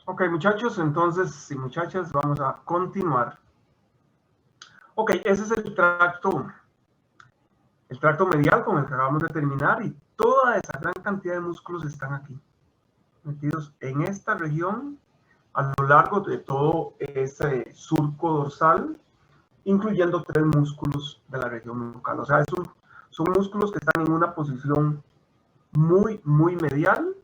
Ok, muchachos, entonces, y muchachas, vamos a continuar. Ok, ese es el tracto medial con el que acabamos de terminar y toda esa gran cantidad de músculos están aquí, metidos en esta región a lo largo de todo ese surco dorsal, incluyendo 3 músculos de la región nucal. O sea, son músculos que están en una posición muy, muy medial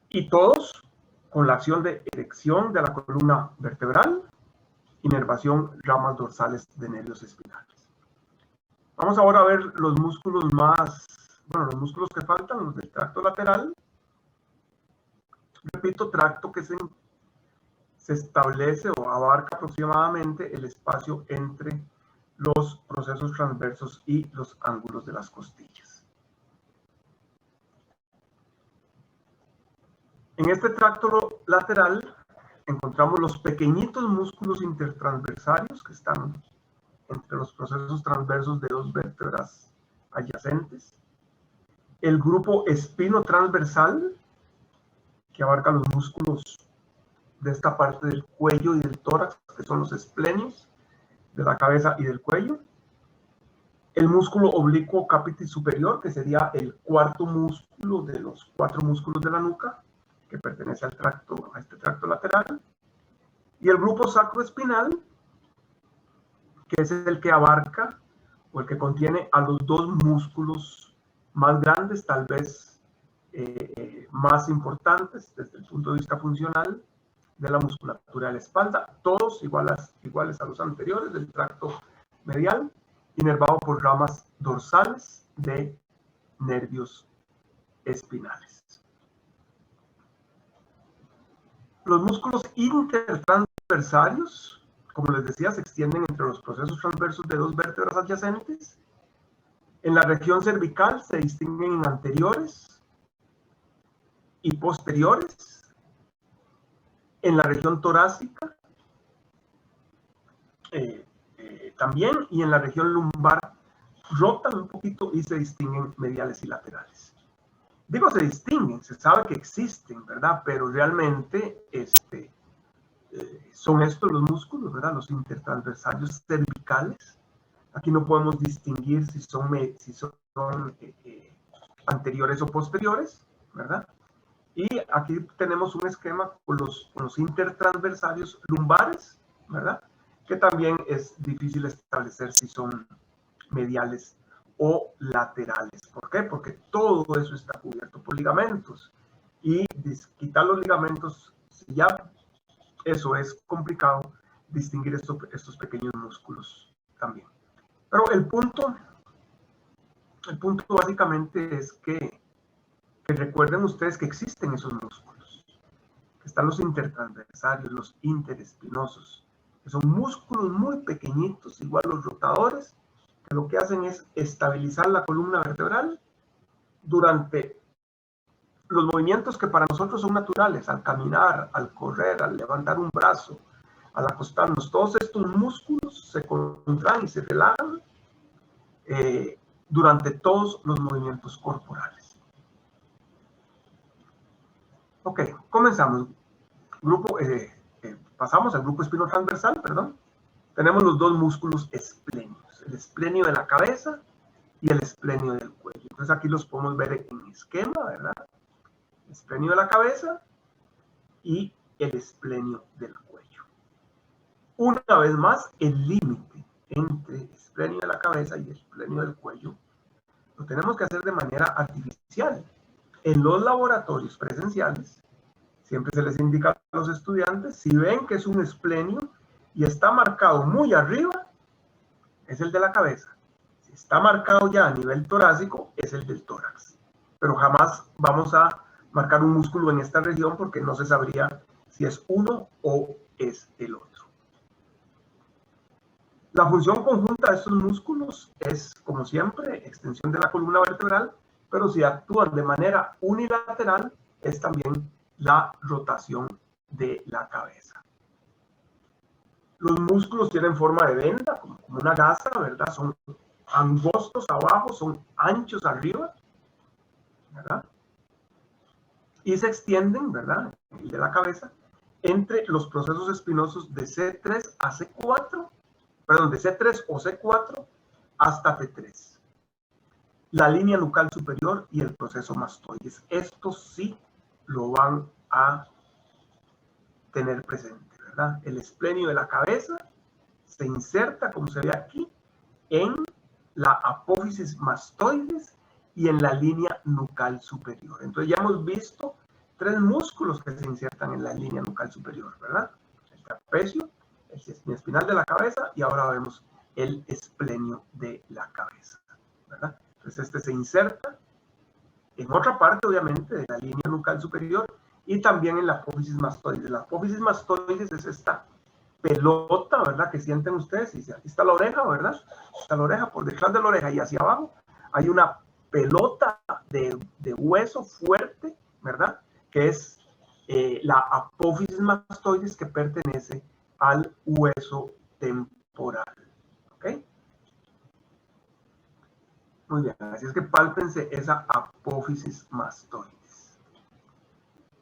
y todos con la acción de erección de la columna vertebral, inervación, ramas dorsales de nervios espinales. Vamos ahora a ver los músculos los músculos que faltan, los del tracto lateral. Repito, tracto que se establece o abarca aproximadamente el espacio entre los procesos transversos y los ángulos de las costillas. En este tracto lateral encontramos los pequeñitos músculos intertransversarios que están entre los procesos transversos de 2 vértebras adyacentes. El grupo espinotransversal, que abarca los músculos de esta parte del cuello y del tórax, que son los esplenios de la cabeza y del cuello. El músculo oblicuo capitis superior, que sería el cuarto músculo de los 4 músculos de la nuca, que pertenece a este tracto lateral. Y el grupo sacroespinal, que es el que abarca o el que contiene a los 2 músculos más grandes, tal vez más importantes desde el punto de vista funcional de la musculatura de la espalda, todos iguales a los anteriores del tracto medial, inervado por ramas dorsales de nervios espinales. Los músculos intertransversarios, como les decía, se extienden entre los procesos transversos de 2 vértebras adyacentes. En la región cervical se distinguen en anteriores y posteriores. En la región torácica también, y en la región lumbar rotan un poquito y se distinguen mediales y laterales. Digo se distinguen, se sabe que existen, ¿verdad? Pero realmente son estos los músculos, ¿verdad? Los intertransversarios cervicales. Aquí no podemos distinguir si son anteriores o posteriores, ¿verdad? Y aquí tenemos un esquema con los intertransversarios lumbares, ¿verdad? Que también es difícil establecer si son mediales o laterales. ¿Por qué? Porque todo eso está cubierto por ligamentos. Y quitar los ligamentos, si ya eso es complicado, distinguir estos pequeños músculos también. Pero el punto básicamente es que recuerden ustedes que existen esos músculos, que están los intertransversarios, los interespinosos, que son músculos muy pequeñitos, igual los rotadores, que lo que hacen es estabilizar la columna vertebral durante los movimientos que para nosotros son naturales, al caminar, al correr, al levantar un brazo, al acostarnos. Todos estos músculos se contraen y se relajan durante todos los movimientos corporales. Ok, comenzamos. Pasamos al grupo espinotransversal, perdón. Tenemos los 2 músculos esplenios, el esplenio de la cabeza y el esplenio del cuello. Entonces aquí los podemos ver en esquema, ¿verdad? El esplenio de la cabeza y el esplenio del cuello. Una vez más, el límite entre el esplenio de la cabeza y el esplenio del cuello lo tenemos que hacer de manera artificial. En los laboratorios presenciales, siempre se les indica a los estudiantes, si ven que es un esplenio y está marcado muy arriba, es el de la cabeza. Si está marcado ya a nivel torácico, es el del tórax. Pero jamás vamos a marcar un músculo en esta región porque no se sabría si es uno o es el otro. La función conjunta de estos músculos es, como siempre, extensión de la columna vertebral, pero si actúan de manera unilateral, es también la rotación de la cabeza. Los músculos tienen forma de venda, como una gasa, ¿verdad? Son angostos abajo, son anchos arriba, ¿verdad? y se extienden, ¿verdad? El de la cabeza, entre los procesos espinosos de C3 a C4, perdón, de C3 o C4 hasta T3. La línea nucal superior y el proceso mastoides. Estos sí lo van a tener presente, ¿verdad? El esplenio de la cabeza se inserta, como se ve aquí, en la apófisis mastoides y en la línea nucal superior. Entonces ya hemos visto 3 músculos que se insertan en la línea nucal superior, ¿verdad? El trapecio, el espinal de la cabeza y ahora vemos el esplenio de la cabeza, ¿verdad? Entonces este se inserta en otra parte, obviamente, de la línea nucal superior y también en la apófisis mastoides. La apófisis mastoides es esta pelota, ¿verdad? Que sienten ustedes. Y aquí está la oreja, ¿verdad? Está la oreja, por detrás de la oreja y hacia abajo hay una pelota de hueso fuerte, ¿verdad? Que es la apófisis mastoides que pertenece al hueso temporal. ¿Ok? Muy bien, así es que pálpense esa apófisis mastoides.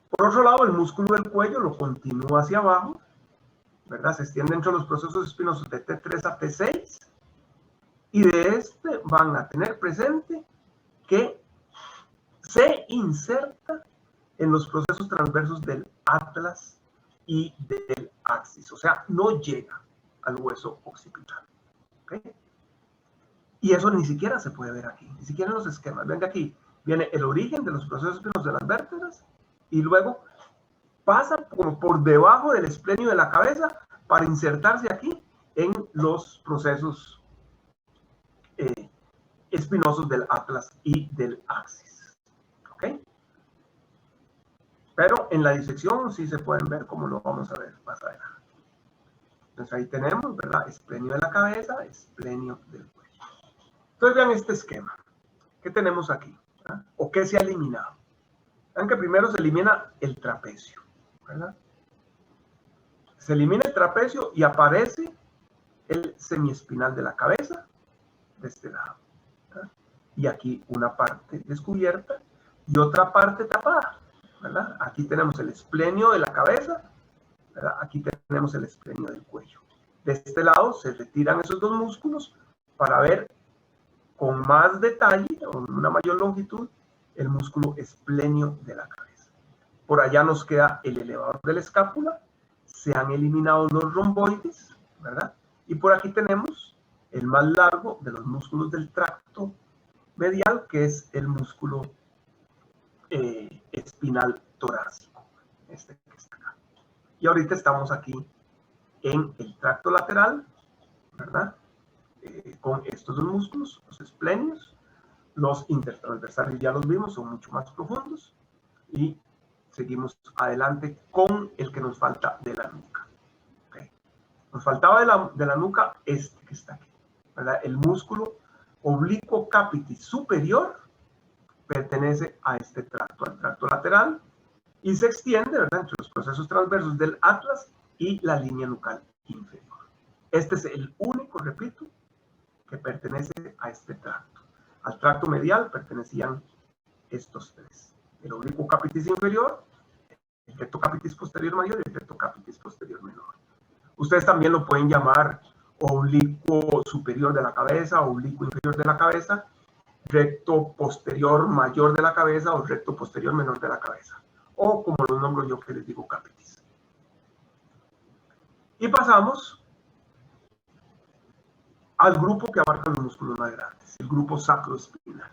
Por otro lado, el músculo del cuello lo continúa hacia abajo, ¿verdad? Se extiende entre los procesos espinosos de T3 a T6 y de este van a tener presente que se inserta en los procesos transversos del atlas y del axis, o sea, no llega al hueso occipital. ¿Okay? Y eso ni siquiera se puede ver aquí, ni siquiera en los esquemas. Ven que aquí viene el origen de los procesos espinosos de las vértebras y luego pasa como por debajo del esplenio de la cabeza para insertarse aquí en los procesos espinosos del atlas y del axis. ¿Ok? Pero en la disección sí se pueden ver como lo vamos a ver más adelante. Entonces ahí tenemos, ¿verdad? Esplenio de la cabeza, esplenio del cuello. Entonces vean este esquema. ¿Qué tenemos aquí? ¿Verdad? ¿O qué se ha eliminado? Vean que primero se elimina el trapecio, ¿verdad? Se elimina el trapecio y aparece el semiespinal de la cabeza de este lado, ¿verdad? Y aquí una parte descubierta y otra parte tapada, ¿verdad? Aquí tenemos el esplenio de la cabeza, ¿verdad? Aquí tenemos el esplenio del cuello. De este lado se retiran esos 2 músculos para ver con más detalle, con una mayor longitud, el músculo esplenio de la cabeza. Por allá nos queda el elevador de la escápula, se han eliminado los romboides, ¿verdad? Y por aquí tenemos el más largo de los músculos del tracto medial, que es el músculo espinal torácico, este que está acá. Y ahorita estamos aquí en el tracto lateral, ¿verdad? Con estos 2 músculos, los esplenios, los intertransversales ya los vimos, son mucho más profundos, y seguimos adelante con el que nos falta de la nuca. ¿Okay? Nos faltaba de la nuca este que está aquí, ¿verdad? El músculo oblicuo capitis superior pertenece a este tracto, al tracto lateral, y se extiende, ¿verdad?, entre los procesos transversos del atlas y la línea nucal inferior. Este es el único, repito, que pertenece a este tracto. Al tracto medial pertenecían estos 3. El oblicuo capitis inferior, el recto capitis posterior mayor y el recto capitis posterior menor. Ustedes también lo pueden llamar oblicuo superior de la cabeza, oblicuo inferior de la cabeza, recto posterior mayor de la cabeza o recto posterior menor de la cabeza. O como lo nombro yo, que les digo, capitis. Y pasamos al grupo que abarca los músculos más grandes, el grupo sacroespinal.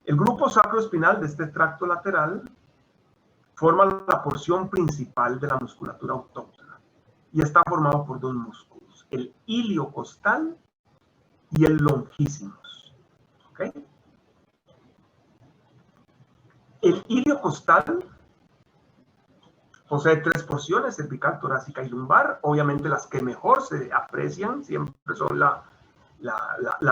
El grupo sacroespinal de este tracto lateral forma la porción principal de la musculatura autóctona y está formado por 2 músculos, el iliocostal y el longísimos. ¿Okay? El iliocostal posee 3 porciones, cervical, torácica y lumbar. Obviamente las que mejor se aprecian siempre son la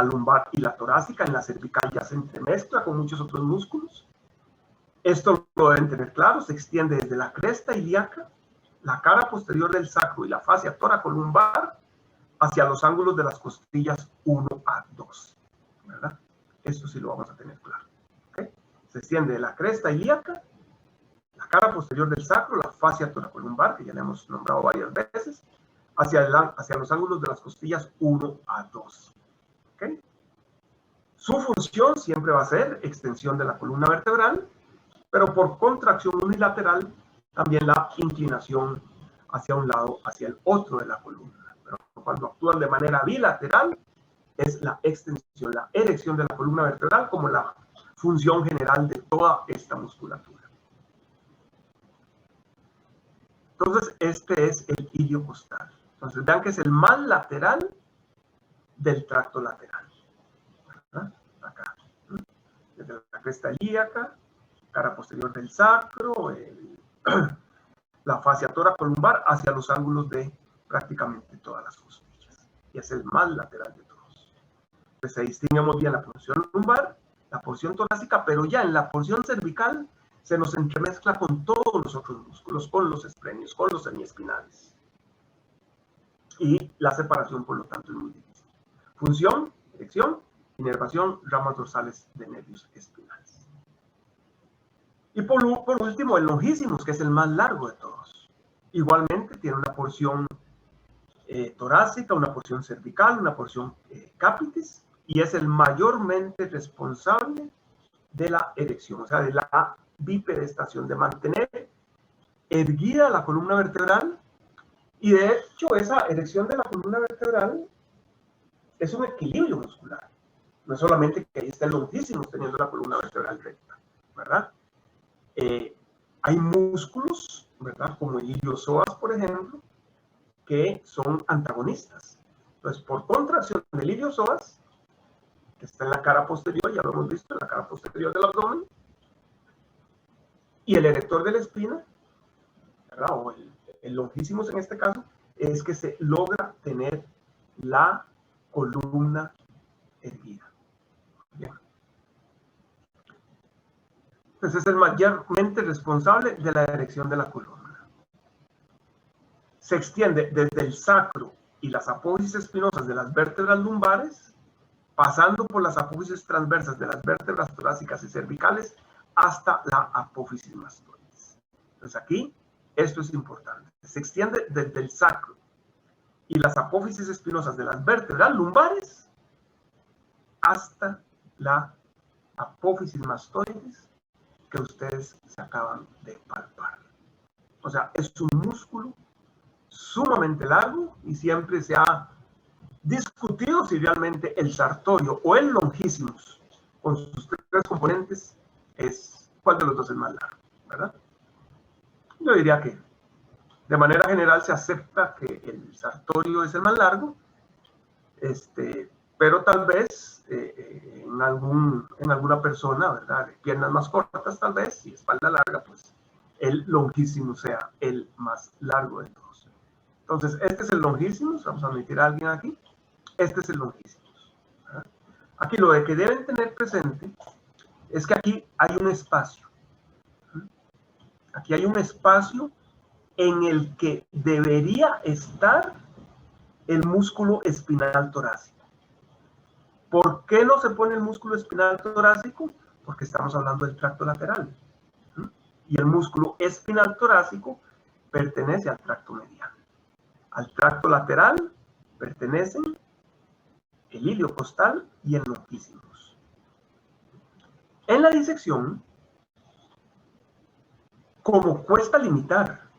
lumbar y la torácica. En la cervical ya se entremezcla con muchos otros músculos. Esto lo deben tener claro, se extiende desde la cresta ilíaca, la cara posterior del sacro y la fascia tóraco-lumbar hacia los ángulos de las costillas 1 a 2, ¿verdad? Esto sí lo vamos a tener claro. ¿Okay? Se extiende de la cresta ilíaca cara posterior del sacro, la fascia toracolumbar, que ya la hemos nombrado varias veces, hacia los ángulos de las costillas 1 a 2. ¿Okay? Su función siempre va a ser extensión de la columna vertebral, pero por contracción unilateral, también la inclinación hacia un lado, hacia el otro de la columna. Pero cuando actúan de manera bilateral, es la extensión, la erección de la columna vertebral como la función general de toda esta musculatura. Entonces, este es el ilio costal. Entonces, vean que es el más lateral del tracto lateral. ¿Verdad? Acá. Desde la cresta ilíaca, cara posterior del sacro, la fascia toracolumbar hacia los ángulos de prácticamente todas las costillas. Y es el más lateral de todos. Entonces, se distingue muy bien la porción lumbar, la porción torácica, pero ya en la porción cervical se nos entremezcla con todos los otros músculos, con los esplenios, con los semiespinales. Y la separación, por lo tanto, es muy difícil. Función, erección, inervación, ramas dorsales de nervios espinales. Y por último, el longísimos, que es el más largo de todos. Igualmente tiene una porción torácica, una porción cervical, una porción capitis, y es el mayormente responsable de la erección, o sea, de la bipedestación, de mantener erguida la columna vertebral. Y de hecho, esa erección de la columna vertebral es un equilibrio muscular. No es solamente que ahí está el longísimos teniendo la columna vertebral recta, ¿verdad? Hay músculos, ¿verdad? Como el iliosoas, por ejemplo, que son antagonistas. Entonces, por contracción del iliosoas, que está en la cara posterior, ya lo hemos visto, en la cara posterior del abdomen, y el erector de la espina, ¿verdad? O el longísimos en este caso, es que se logra tener la columna erguida. Bien. Entonces es el mayormente responsable de la erección de la columna. Se extiende desde el sacro y las apófisis espinosas de las vértebras lumbares, pasando por las apófisis transversas de las vértebras torácicas y cervicales, hasta la apófisis mastoides. Entonces aquí, esto es importante. Se extiende desde el sacro y las apófisis espinosas de las vértebras lumbares hasta la apófisis mastoides que ustedes se acaban de palpar. O sea, es un músculo sumamente largo y siempre se ha discutido si realmente el sartorio o el longísimos, con sus tres componentes, es cuál de los dos es más largo, ¿verdad? Yo diría que de manera general se acepta que el sartorio es el más largo, pero tal vez en alguna persona, ¿verdad? De piernas más cortas tal vez y espalda larga, pues el longísimo sea el más largo de todos. Entonces, este es el longísimos, vamos a admitir a alguien aquí, este es el longísimos. ¿Verdad? Aquí lo de que deben tener presente es que aquí hay un espacio. Aquí hay un espacio en el que debería estar el músculo espinal torácico. ¿Por qué no se pone el músculo espinal torácico? Porque estamos hablando del tracto lateral. Y el músculo espinal torácico pertenece al tracto mediano. Al tracto lateral pertenecen el ilio costal y el longísimos. En la disección, como cuesta limitar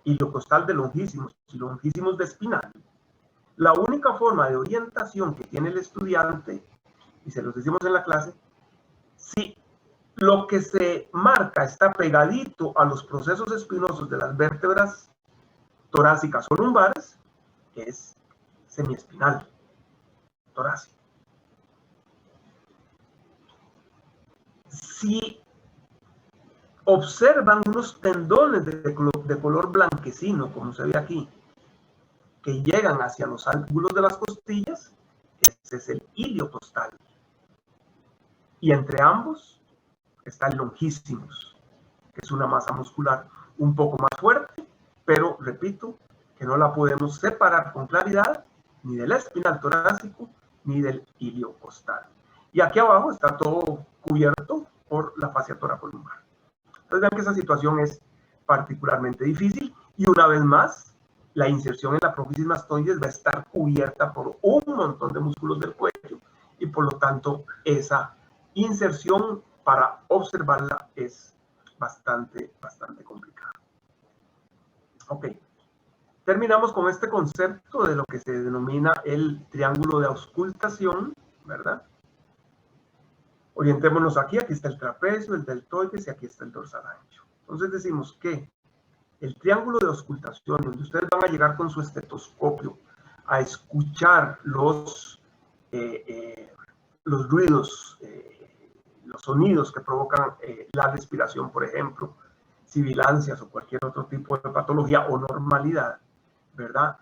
ilio costal de longísimos y longísimos de espinal, la única forma de orientación que tiene el estudiante, y se los decimos en la clase, si lo que se marca está pegadito a los procesos espinosos de las vértebras torácicas o lumbares, es semiespinal torácico. Si observan unos tendones de color blanquecino, como se ve aquí, que llegan hacia los ángulos de las costillas, ese es el ilio costal. Y entre ambos está el longísimos, que es una masa muscular un poco más fuerte, pero repito, que no la podemos separar con claridad ni del espinal torácico ni del ilio costal. Y aquí abajo está todo cubierto por la fascia toracolumbar. Entonces vean que esa situación es particularmente difícil y una vez más, la inserción en la prófisis mastoides va a estar cubierta por un montón de músculos del cuello y por lo tanto esa inserción para observarla es bastante complicada. Ok. Terminamos con este concepto de lo que se denomina el triángulo de auscultación, ¿verdad? Orientémonos aquí está el trapecio, el deltoides y aquí está el dorsal ancho. Entonces decimos que el triángulo de auscultación, donde ustedes van a llegar con su estetoscopio a escuchar los ruidos, los sonidos que provocan la respiración, por ejemplo, sibilancias o cualquier otro tipo de patología o normalidad, ¿verdad?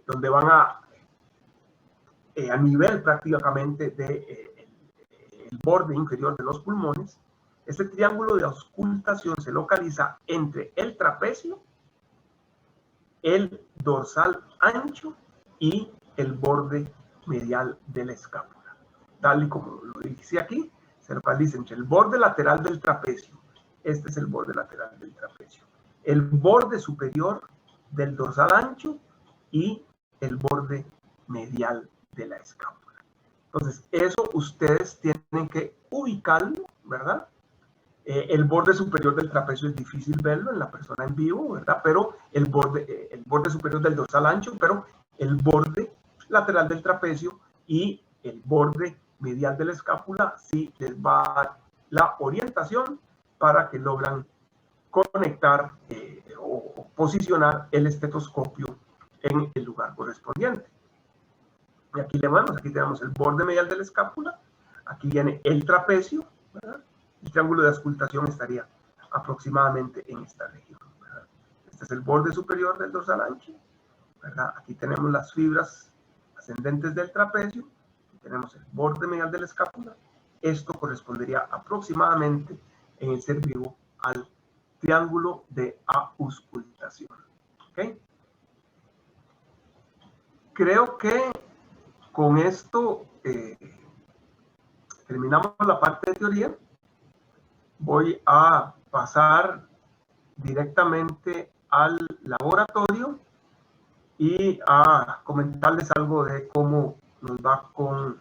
Donde van a nivel prácticamente de el borde inferior de los pulmones. Este triángulo de auscultación se localiza entre el trapecio, el dorsal ancho y el borde medial de la escápula. Tal y como lo dice aquí, se localiza entre el borde lateral del trapecio. Este es el borde lateral del trapecio. El borde superior del dorsal ancho y el borde medial de la escápula. Entonces, eso ustedes tienen que ubicarlo, ¿verdad? El borde superior del trapecio es difícil verlo en la persona en vivo, ¿verdad? Pero el borde superior del dorsal ancho, pero el borde lateral del trapecio y el borde medial de la escápula sí les va a dar la orientación para que logran conectar o posicionar el estetoscopio en el lugar correspondiente. Y aquí le vemos, aquí tenemos el borde medial de la escápula, aquí viene el trapecio, ¿verdad? El triángulo de auscultación estaría aproximadamente en esta región, ¿verdad? Este es el borde superior del dorsal ancho, ¿verdad? Aquí tenemos las fibras ascendentes del trapecio, aquí tenemos el borde medial de la escápula. Esto correspondería aproximadamente en el ser vivo al triángulo de auscultación. ¿Ok? Creo que con esto terminamos la parte de teoría. Voy a pasar directamente al laboratorio y a comentarles algo de cómo nos va con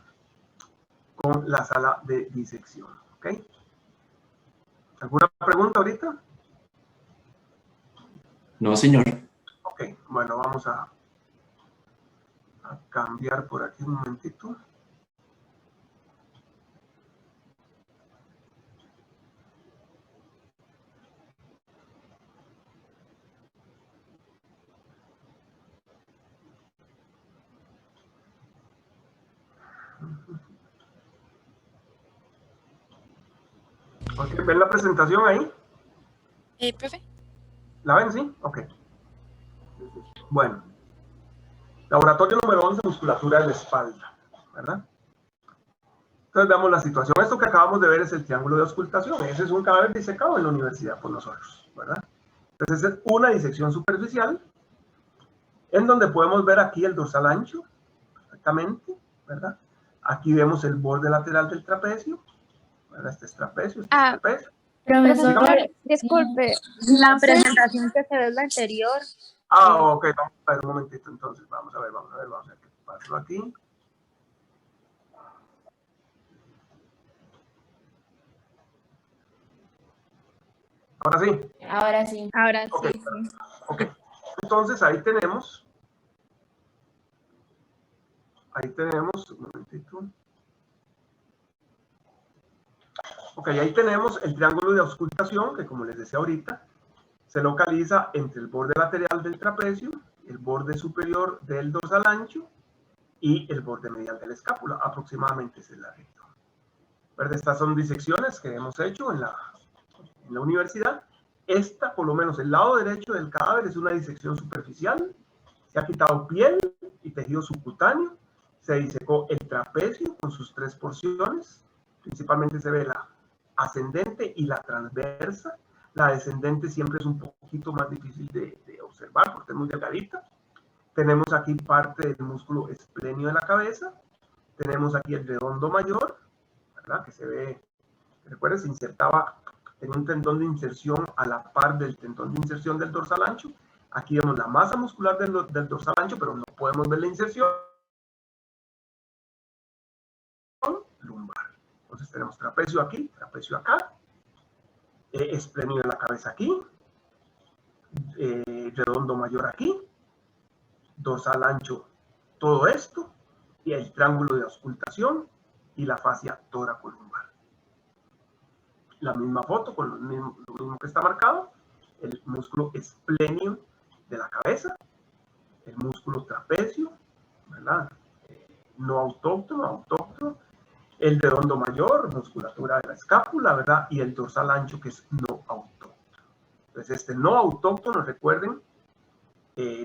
la sala de disección. ¿Ok? ¿Alguna pregunta ahorita? No, señor. Ok, bueno, vamos a cambiar por aquí un momentito. Okay, ¿ven la presentación ahí? Profe. ¿La ven, sí? Ok. Bueno. Laboratorio número 11, musculatura de la espalda, ¿verdad? Entonces veamos la situación. Esto que acabamos de ver es el triángulo de auscultación. Ese es un cadáver disecado en la universidad por nosotros, ¿verdad? Entonces es una disección superficial en donde podemos ver aquí el dorsal ancho, perfectamente, ¿verdad? Aquí vemos el borde lateral del trapecio, ¿verdad? Este es trapecio, este es trapecio. Profesor, disculpe, la presentación que se ve es la anterior. Ok, vamos a ver un momentito entonces. Vamos a ver qué pasó aquí. ¿Ahora sí? Ahora sí. Ahora sí. Okay. Ok, entonces ahí tenemos, un momentito. Ok, ahí tenemos el triángulo de auscultación, que como les decía ahorita, se localiza entre el borde lateral del trapecio, el borde superior del dorsal ancho y el borde medial de la escápula, aproximadamente esa es la región. ¿Verdad? Estas son disecciones que hemos hecho en la universidad. Esta, por lo menos el lado derecho del cadáver, es una disección superficial. Se ha quitado piel y tejido subcutáneo. Se disecó el trapecio con sus 3 porciones. Principalmente se ve la ascendente y la transversa. La descendente siempre es un poquito más difícil de observar porque es muy delgadita. Tenemos aquí parte del músculo esplenio de la cabeza. Tenemos aquí el redondo mayor, ¿verdad? Que se ve, recuerden, se insertaba en un tendón de inserción a la par del tendón de inserción del dorsal ancho. Aquí vemos la masa muscular del dorsal ancho, pero no podemos ver la inserción lumbar. Entonces tenemos trapecio aquí, trapecio acá, esplenio de la cabeza aquí, redondo mayor aquí, dorsal ancho, todo esto, y el triángulo de auscultación y la fascia tóracolumbar. La misma foto con lo mismo que está marcado, el músculo esplenio de la cabeza, el músculo trapecio, ¿verdad? No autóctono, autóctono, el redondo mayor, musculatura de la escápula, ¿verdad? Y el dorsal ancho, que es no autóctono. Entonces, este no autóctono, recuerden,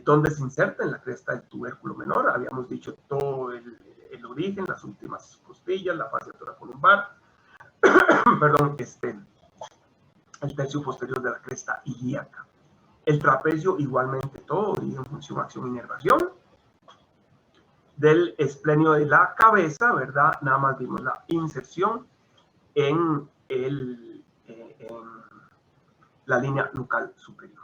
dónde se inserta en la cresta del tubérculo menor. Habíamos dicho todo el origen, las últimas costillas, la fascia toracolumbar, perdón, el tercio posterior de la cresta ilíaca. El trapecio igualmente todo, origen, función, acción, inervación. Del esplenio de la cabeza, ¿verdad? Nada más vimos la inserción en la línea nucal superior.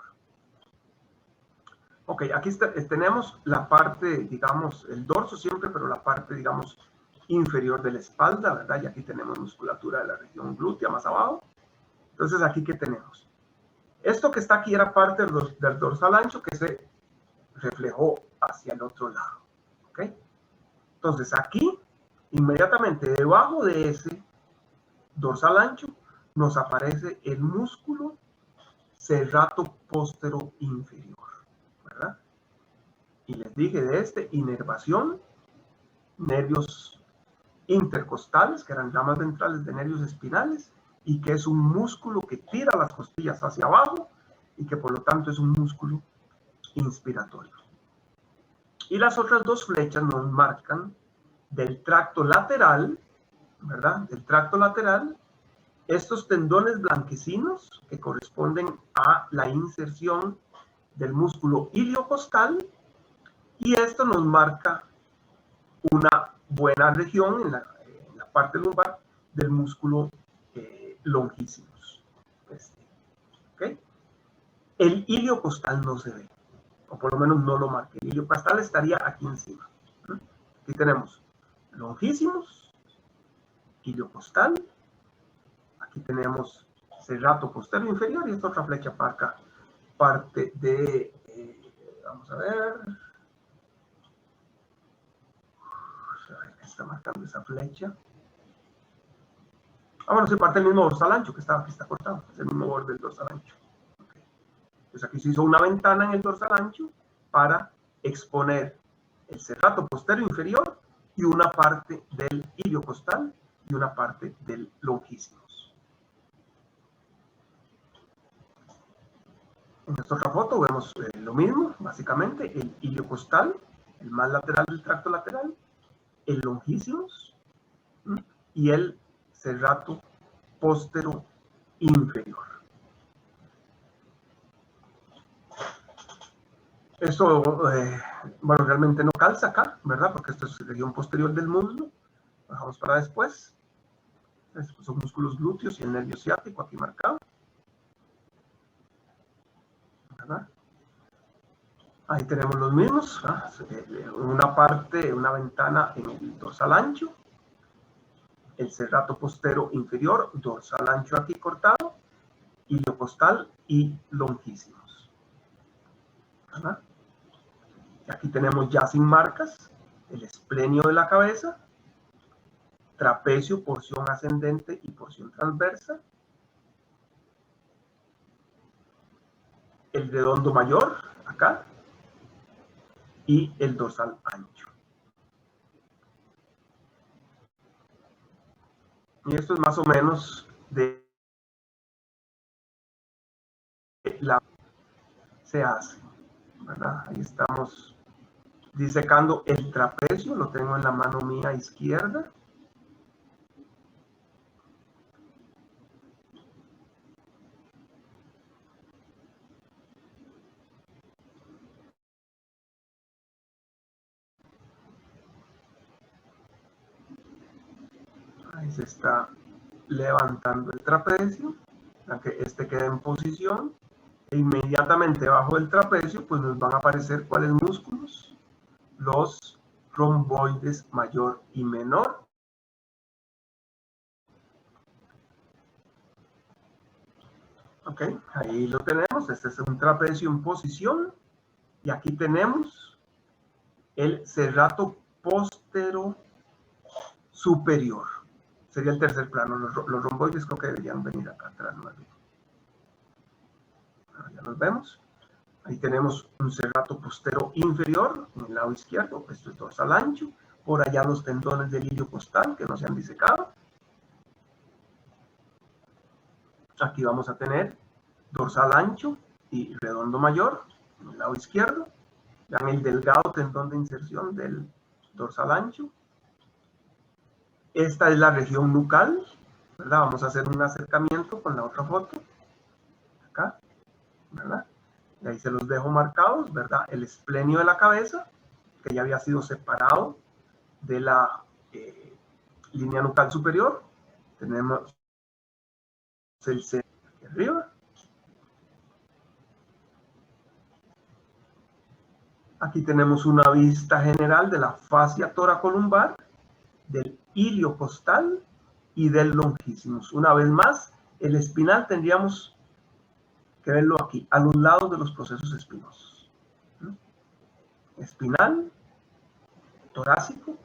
Ok, aquí tenemos la parte, digamos, el dorso siempre, pero la parte, digamos, inferior de la espalda, ¿verdad? Y aquí tenemos musculatura de la región glútea más abajo. Entonces, ¿aquí qué tenemos? Esto que está aquí era parte del dorsal ancho que se reflejó hacia el otro lado, ¿ok? Entonces, aquí, inmediatamente debajo de ese dorsal ancho, nos aparece el músculo serrato póstero inferior, ¿verdad? Y les dije de inervación, nervios intercostales, que eran ramas ventrales de nervios espinales, y que es un músculo que tira las costillas hacia abajo, y que por lo tanto es un músculo inspiratorio. Y las otras dos flechas nos marcan del tracto lateral, ¿verdad? Del tracto lateral, estos tendones blanquecinos que corresponden a la inserción del músculo iliocostal, y esto nos marca una buena región en la parte lumbar del músculo longísimos. ¿Okay? El iliocostal no se ve, o por lo menos no lo marque. El iliocostal estaría aquí encima. Aquí tenemos longísimos, iliocostal, aquí tenemos serrato postero inferior, y esta otra flecha marca parte de, vamos a ver, ¿qué está marcando esa flecha? Bueno, sí, parte del mismo dorsal ancho que aquí está cortado, es el mismo borde del dorsal ancho. Okay. Entonces aquí se hizo una ventana en el dorsal ancho para exponer el serrato postero inferior y una parte del iliocostal y una parte del longísimos. En esta otra foto vemos lo mismo, básicamente, el iliocostal, el más lateral del tracto lateral, el longísimos y el serrato póstero inferior. Esto, bueno, realmente no calza acá, ¿verdad? Porque esto es región posterior del muslo. Lo dejamos para después. Estos son músculos glúteos y el nervio ciático aquí marcado, ¿verdad? Ahí tenemos los mismos, ¿verdad? Una parte, una ventana en el dorsal ancho, el serrato postero inferior, dorsal ancho aquí cortado, iliocostal y longísimos, ¿verdad? Y aquí tenemos ya sin marcas el esplenio de la cabeza, trapecio, porción ascendente y porción transversa, el redondo mayor acá y el dorsal ancho. Y esto es más o menos de la se hace, ¿verdad? Ahí estamos disecando el trapecio, lo tengo en la mano mía izquierda. Ahí se está levantando el trapecio. para que este quede en posición, e inmediatamente debajo del trapecio pues nos van a aparecer cuáles músculos, los romboides mayor y menor. Ok, ahí lo tenemos. Este es un trapecio en posición. Y aquí tenemos el serrato postero superior. Sería el tercer plano. Los romboides creo que deberían venir acá atrás. Ya los vemos. Ahí tenemos un serrato postero inferior en el lado izquierdo. Esto es dorsal ancho. Por allá los tendones del ilio costal que no se han disecado. Aquí vamos a tener dorsal ancho y redondo mayor en el lado izquierdo. Vean el delgado tendón de inserción del dorsal ancho. Esta es la región nucal, ¿verdad? Vamos a hacer un acercamiento con la otra foto. Acá, ¿verdad? Y ahí se los dejo marcados, ¿verdad? El esplenio de la cabeza, que ya había sido separado de la línea nucal superior. Tenemos el centro aquí arriba. Aquí tenemos una vista general de la fascia toracolumbar, del ilio costal y del longissimus. Una vez más, el espinal tendríamos que verlo aquí, a los lados de los procesos espinosos. Espinal, torácico,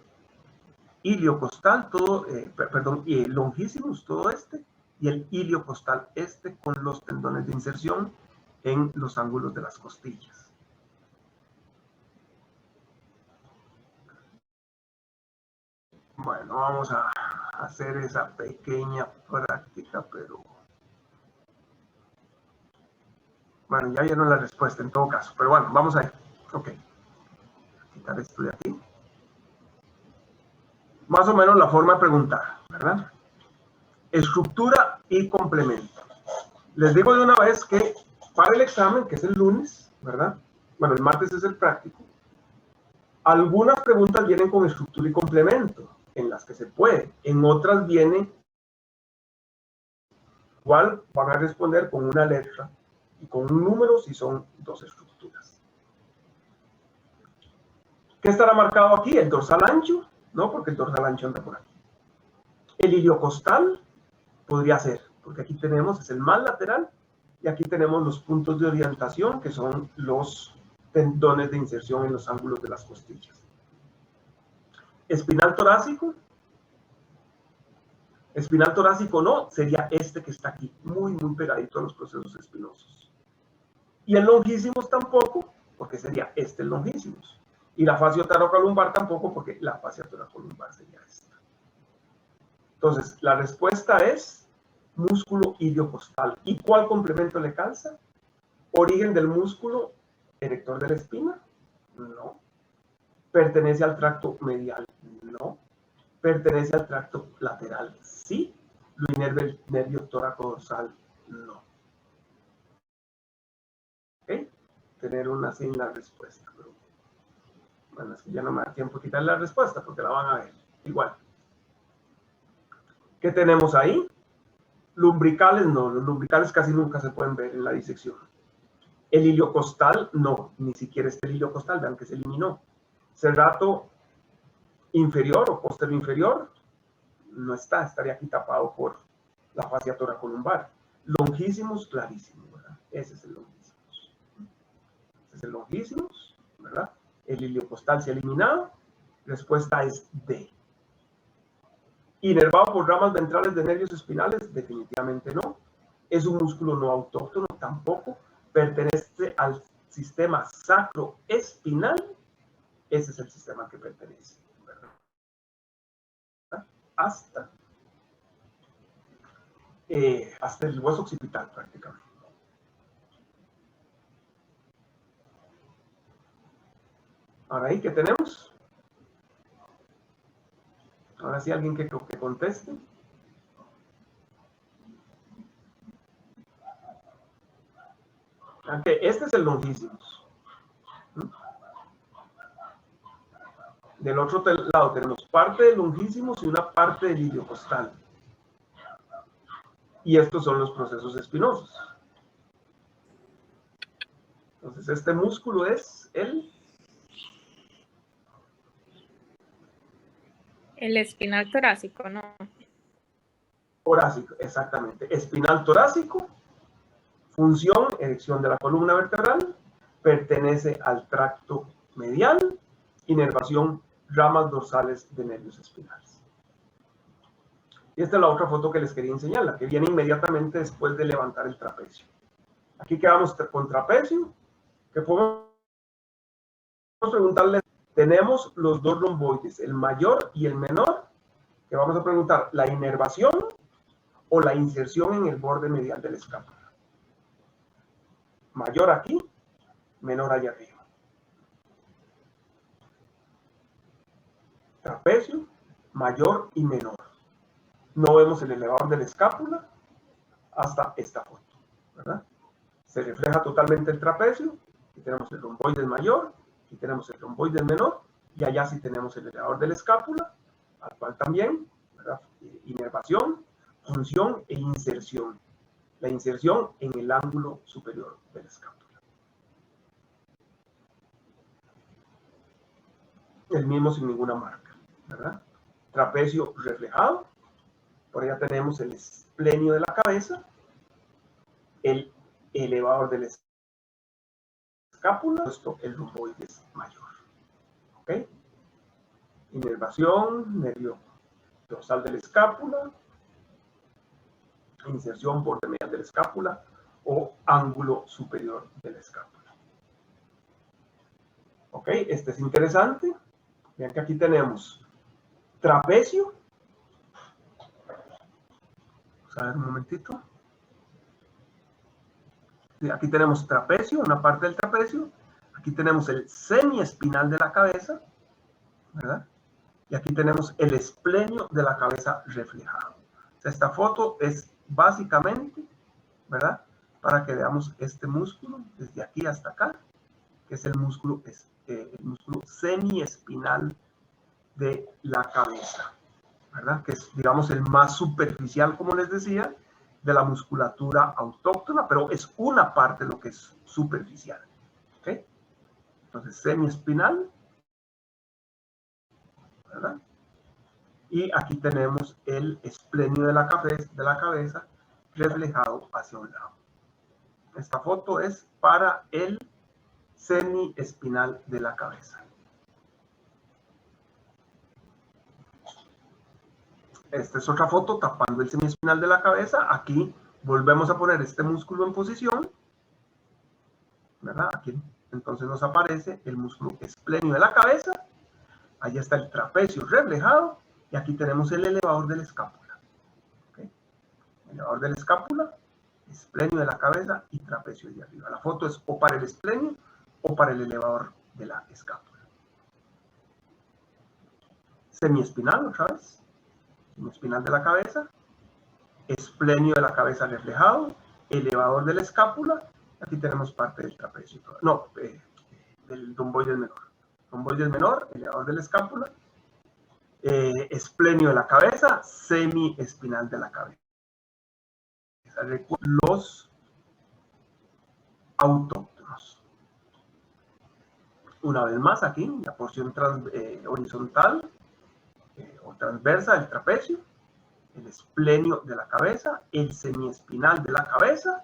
ilio costal, todo, longissimus, todo este, y el ilio costal este con los tendones de inserción en los ángulos de las costillas. Bueno, vamos a hacer esa pequeña práctica, pero bueno, ya vieron la respuesta en todo caso, pero bueno, vamos a ir. Ok, quitar esto de aquí. Más o menos la forma de preguntar, ¿verdad? Estructura y complemento. Les digo de una vez que para el examen, que es el lunes, ¿verdad? Bueno, el martes es el práctico. Algunas preguntas vienen con estructura y complemento, en las que se puede. En otras viene igual, van a responder con una letra y con un número si son dos estructuras. ¿Qué estará marcado aquí? El dorsal ancho, ¿no? Porque el dorsal ancho anda por aquí. El ilio costal podría ser, porque aquí tenemos, es el más lateral, y aquí tenemos los puntos de orientación, que son los tendones de inserción en los ángulos de las costillas. Espinal torácico. Espinal torácico no, sería este que está aquí, muy, muy pegadito a los procesos espinosos. Y el longissimus tampoco, porque sería este el longissimus. Y la fascia toracolumbar tampoco, porque la fascia toracolumbar sería esta. Entonces, la respuesta es músculo iliocostal. ¿Y cuál complemento le calza? ¿Origen del músculo erector de la espina? No. ¿Pertenece al tracto medial? No. ¿Pertenece al tracto lateral? Sí. ¿Lo inerva el nervio toracodorsal? No. ¿Ok? Tener una sin la respuesta. Pero, bueno, es que ya no me da tiempo quitar la respuesta porque la van a ver. Igual. ¿Qué tenemos ahí? Lumbricales no. Los lumbricales casi nunca se pueden ver en la disección. El iliocostal no. Ni siquiera este iliocostal. Vean que se eliminó. Serrato inferior o postero inferior no está, estaría aquí tapado por la fascia toracolumbar. Longissimus, clarísimo, ¿verdad? Ese es el longissimus. Ese es el longissimus, ¿verdad? El iliocostal se ha eliminado. Respuesta es D. ¿Inervado por ramas ventrales de nervios espinales? Definitivamente no. ¿Es un músculo no autóctono? Tampoco. ¿Pertenece al sistema sacroespinal? Ese es el sistema al que pertenece, ¿verdad? Hasta el hueso occipital prácticamente. Ahora ahí, ¿qué tenemos? Ahora sí, alguien que conteste. Okay, este es el longissimus. Del otro lado tenemos parte del longissimus y una parte del iliocostal. Y estos son los procesos espinosos. Entonces, este músculo es el espinal torácico, ¿no? torácico, exactamente. Espinal torácico, función, erección de la columna vertebral, pertenece al tracto medial, inervación, ramas dorsales de nervios espinales. Y esta es la otra foto que les quería enseñar, la que viene inmediatamente después de levantar el trapecio. Aquí quedamos con trapecio, que podemos preguntarle, tenemos los dos romboides, el mayor y el menor, que vamos a preguntar la inervación o la inserción en el borde medial de la escápula. Mayor aquí, menor allá arriba. Trapecio, mayor y menor. No vemos el elevador de la escápula hasta esta foto, ¿verdad? Se refleja totalmente el trapecio. Aquí tenemos el romboide mayor, aquí tenemos el romboide menor, y allá sí tenemos el elevador de la escápula, al cual también, ¿verdad? Inervación, función e inserción. La inserción en el ángulo superior de la escápula. El mismo sin ninguna marca, ¿verdad? Trapecio reflejado. Por allá tenemos el esplenio de la cabeza, el elevador de la escápula, el romboide mayor. ¿Ok? Inervación, nervio dorsal de la escápula, inserción borde medial de la escápula o ángulo superior de la escápula. ¿Ok? Este es interesante. Vean que aquí tenemos trapecio. Vamos a ver un momentito. Aquí tenemos trapecio, una parte del trapecio. Aquí tenemos el semiespinal de la cabeza, ¿verdad? Y aquí tenemos el esplenio de la cabeza reflejado. O sea, esta foto es básicamente, ¿verdad? Para que veamos este músculo desde aquí hasta acá, que es el músculo semiespinal de la cabeza, ¿verdad? Que es, digamos, el más superficial, como les decía, de la musculatura autóctona, pero es una parte de lo que es superficial. ¿Ok? Entonces, semiespinal, ¿verdad? Y aquí tenemos el esplenio de la cabeza reflejado hacia un lado. Esta foto es para el semiespinal de la cabeza. Esta es otra foto tapando el semiespinal de la cabeza. Aquí volvemos a poner este músculo en posición, ¿verdad? Aquí entonces nos aparece el músculo esplenio de la cabeza. Allí está el trapecio reflejado y aquí tenemos el elevador de la escápula. ¿Okay? Elevador de la escápula, esplenio de la cabeza y trapecio de arriba. La foto es o para el esplenio o para el elevador de la escápula. Semiespinal otra vez. Semiespinal de la cabeza, esplenio de la cabeza reflejado, elevador de la escápula. Aquí tenemos parte del trapecio. No, del romboide menor. Romboide menor, elevador de la escápula, esplenio de la cabeza, semiespinal de la cabeza. Los autóctonos. Una vez más aquí, la porción horizontal o transversa del trapecio, el esplenio de la cabeza, el semiespinal de la cabeza,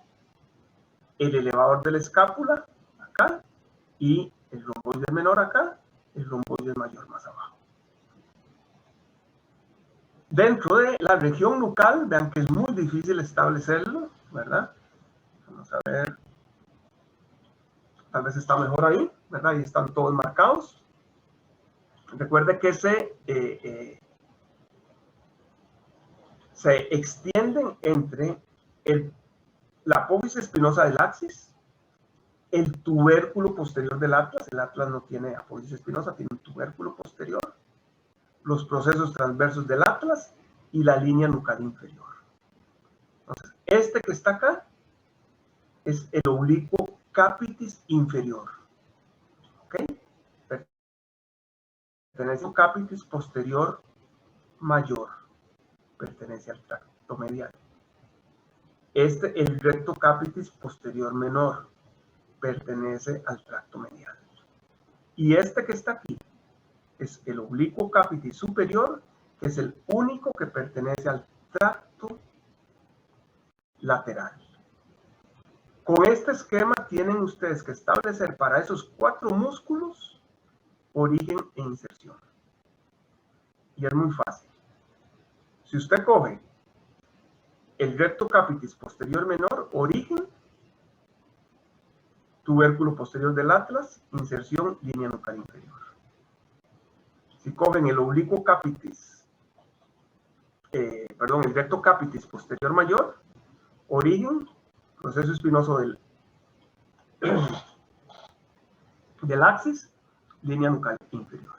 el elevador de la escápula acá y el romboide menor acá, el romboide mayor más abajo. Dentro de la región nucal, vean que es muy difícil establecerlo, ¿verdad? Vamos a ver. Tal vez está mejor ahí, ¿verdad? Ahí están todos marcados. Recuerde que se extienden entre la apófisis espinosa del axis, el tubérculo posterior del atlas. El atlas no tiene apófisis espinosa, tiene un tubérculo posterior. Los procesos transversos del atlas y la línea nucal inferior. Entonces, este que está acá es el oblicuo capitis inferior. ¿Ok? Pertenece al capitis posterior mayor. Pertenece al tracto medial. El recto capitis posterior menor pertenece al tracto medial. Y este que está aquí es el oblicuo capitis superior, que es el único que pertenece al tracto lateral. Con este esquema tienen ustedes que establecer para esos 4 músculos origen e inserción. Y es muy fácil. Si usted coge el recto capitis posterior menor, origen, tubérculo posterior del atlas, inserción, línea nucal inferior. Si cogen el oblicuo capitis, el recto capitis posterior mayor, origen, proceso espinoso del axis, línea nucal inferior.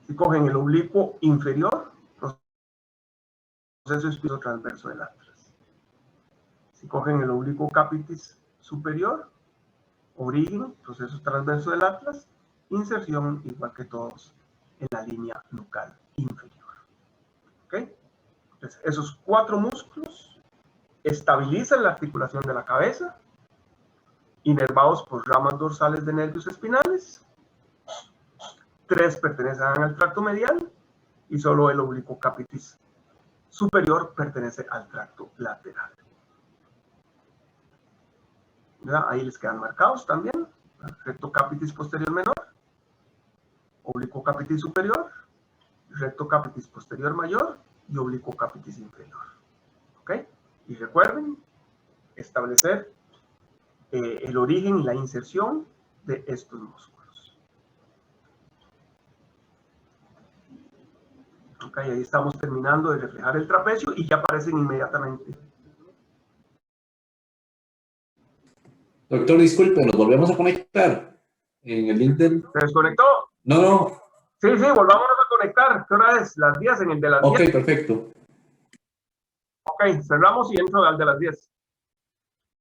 Si cogen el oblicuo inferior, proceso espinoso transverso del atlas. Si cogen el oblicuo capitis superior, origen, proceso transverso del atlas, inserción, igual que todos, en la línea nucal inferior. ¿Ok? Entonces, esos 4 músculos estabilizan la articulación de la cabeza, inervados por ramas dorsales de nervios espinales. 3 pertenecen al tracto medial y solo el oblicuo capitis superior pertenece al tracto lateral. ¿Verdad? Ahí les quedan marcados también. Recto capitis posterior menor, oblicuo capitis superior, recto capitis posterior mayor y oblicuo capitis inferior. ¿Ok? Y recuerden establecer el origen y la inserción de estos músculos. Ok, ahí estamos terminando de reflejar el trapecio y ya aparecen inmediatamente. Doctor, disculpe, nos volvemos a conectar en el link del... ¿Se desconectó? No. Sí, volvámonos a conectar. ¿Qué hora es? Las 10, en el de las 10. Ok, perfecto. Ok, cerramos y entro al de las 10.